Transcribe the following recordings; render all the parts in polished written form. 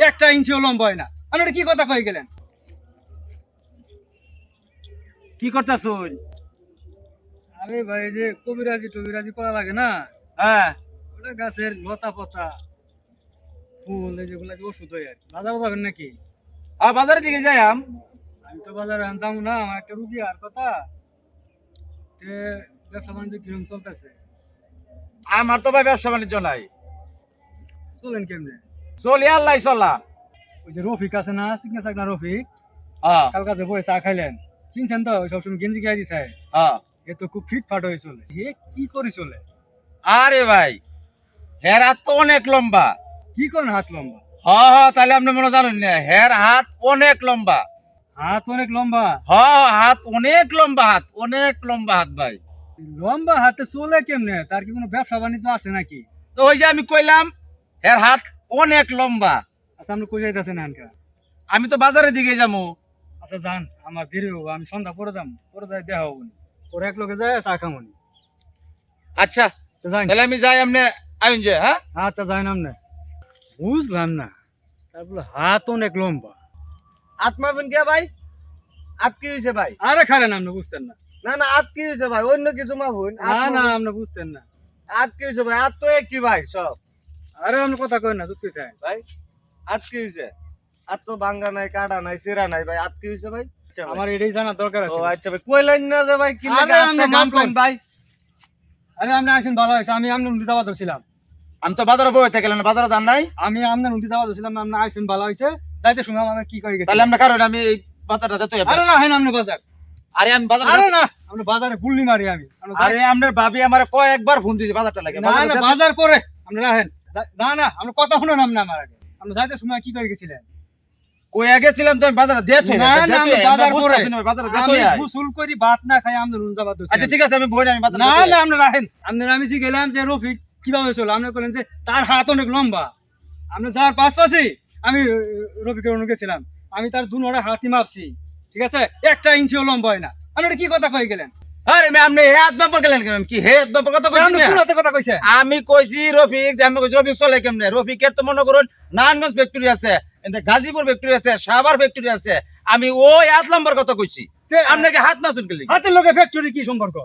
একটা ইঞ্চিও লম্বা হয় না। আপনি কি কথা কয়ে গেলেন? কি করতেছ? আরে ভাই, যে কবিরাজি টবিরাজি করা লাগে না, হ্যাঁ, ওটা গাছের লতা পাতা ফুল যেগুলা ওষুধ হয় আর কি। বাজারে যাবেন নাকি? বাজারের দিকে যাই আমি তো বাজারে যাবো না, আমার একটা রুগী আর কথা। তে ব্যবসা বাণিজ্য কিরকম চলতেছে? আমার তো ভাই ব্যবসা বাণিজ্য নাই, চলেন কেমনে? চলি আল্লাহ চলা। ওই যে রফিক আছে না, সিগনেচার না রফিক, হ্যাঁ কাল কাছে বসে চা খাইলেন, চিনছেন তো? ওই সবসময় গেঞ্জি গায়ে দিতে হয়। হ্যাঁ। এ তো খুব ফিটফাট হয়ে চলে। এ কি করে চলে? আরে ভাই, হের হাত তো অনেক লম্বা। কি করেন হাত লম্বা? হ্যাঁ হ্যাঁ, তাহলে আপনি মনে জানেন না, হের হাত অনেক লম্বা। হাত অনেক লম্বা? হ্যাঁ, হাত অনেক লম্বা, হাত অনেক লম্বা হাত ভাই। লম্বা হাতে চলে কেমনে? তার কি কোনো ব্যবসা বাণিজ্য আছে নাকি? তো ওই যে আমি কইলাম, হের হাত অনেক লম্বা। আচ্ছা, আপনি কই যাইতেছেন আনকা? আমি তো বাজারের দিকে যাবো। আচ্ছা যান, আমার দেরি হবো, আমি সন্ধ্যা পরে যাম, পরে যাই দেখা হবো। ওরা এক লোকে যায় চা খামনি। আচ্ছা তো যাই। তাহলে আমি যাই, আপনি আইন যে। হ্যাঁ, আচ্ছা যাই নাম না। বুঝলাম না, তারপরে হাত অনেক লম্বা। আত্মা বেন কে ভাই? আত কি হয়েছে ভাই? আরে খারেন, আপনি বুঝতেন না। না না, আত কি হয়েছে ভাই? অন্য কিছু মা বোন। না না, আপনি বুঝতেন না। আত কি হয়েছে ভাই? আত তো একই ভাই সব। আরে আপনি কথা কই না, যুক্তি থাকে। ভাই আত কি হয়েছে? আত তো ভাঙ্গা নাই, কাটা নাই, সিরা নাই ভাই। আত কি হয়েছে ভাই? আচ্ছা ভাই। আমার এটাই জানা দরকার ও আছে। আচ্ছা ভাই, কইলেন না যে ভাই কি আরে লাগে আপনি আতটা গান মাপলেন কোন? ভাই? আরে আপনি আসেন, ভালো হয়েছে। আমি আমনে উন্তি যাওয়া ধরছিলাম। আমি তো বাজারে বই থেকে গেলাম, বাজারে যান নাই। আমি আমনে উন্তি যাওয়া ধরছিলাম, আপনি আসেন, ভালো হয়েছে। যাইতে শুনলাম আমি কি করে গেছি। তাহলে আপনার কারণ আমি এই বাজারটা যেতে হবে। আরে না, হেন আপনি বাজার। আরে আমি বাজারে আরে না, আপনি বাজারে গুল্লি মারি আমি। আপনি যাই- আরে আপনার ভাবি আমার কয়েকবার ফোন দিয়েছে বাজারটা লাগে। না না, বাজার পরে আপনি রাখেন। না না, আপনি কথা শুনুন আপনি আমার আগে। আপনি যাইতে সময় কি করে গেছিলেন? কই গেছিলাম তো আমি বাজারে দেখতে। না না, আমি বাজার পরে। বাজারে আমি দেখতে। গোসল করি, ভাত না খাই আমনে রুন যাবা দোছি। আচ্ছা ঠিক আছে, আমি বই না, আমি বাজারে না দেখতে না, যাই। আপনি রাখেন। আপনি আমি যে গেলাম যে রফিক কিভাবে চলে, আপনি বলেন যে তার হাত অনেক লম্বা। আপনি যাওয়ার পাশাপাশি আমি রফিকের অনু গেছিলাম, আমি তার দুনোটা হাতই মাপছি, ঠিক আছে? একটা ইঞ্চিও লম্বা হয় না। আপনি কি কথা কয়ে গেলেন? আরে আমি আপনি হে হাত ব্যাপার গেলেন কেন? কি হে হাত ব্যাপার কথা আপনি কইছেন? কোন হাতে কথা কইছে? আমি কইছি রফিক, যে আমি কইছি রফিক চলে কেমনে? রফিকের তো মনে করুন নারায়ণগঞ্জ ফ্যাক্টরি আছে, এতে গাজীপুর ফ্যাক্টরি আছে, সাভার ফ্যাক্টরি আছে। আমি ওই হাত লম্বার কথা কইছি। আপনাকে হাত মাতুন গেলি? হাতের লোকে ফ্যাক্টরি কি সম্পর্ক?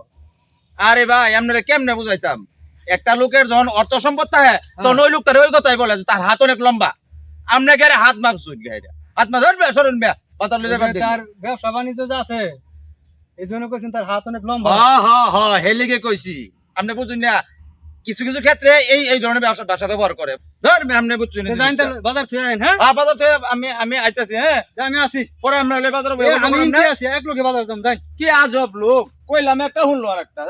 আরে ভাই, আপনারা কেমনে বুঝাইতাম? একটা লোকের যখন অর্থ সম্পদ থাকে তখন ওই লোকটার ওই কথাই বলে যে তার হাত অনেক লম্বা। আপনাকে আরে হাত মাপছুন গাইরা, হাত মা ধরবে সরুন মিয়া, কথা বলে যাবার দিন। তার ব্যবসা বাণিজ্য যে আছে, এই জন্য কইছেন তার হাত অনেক লম্বা। হেলিগে কইছি। আপনি বুঝুন না, কিছু কিছু ক্ষেত্রে এই এই ধরনের ভাষা ব্যবহার করে। ধর মিয়া, আপনি বুঝছেন না জানেন জিনিসটা। বাজার থেকে আইন। হ্যাঁ, বাজার থেকে আমি আইতাছি। হ্যাঁ, আমি আসি। পরে আমরা বাজারে আমি ইন্ডিয়া আছি, এক লোকে বাজার যাম, যাই। কি আজব লোক, কইলাম একটা শুনলো আর একটা।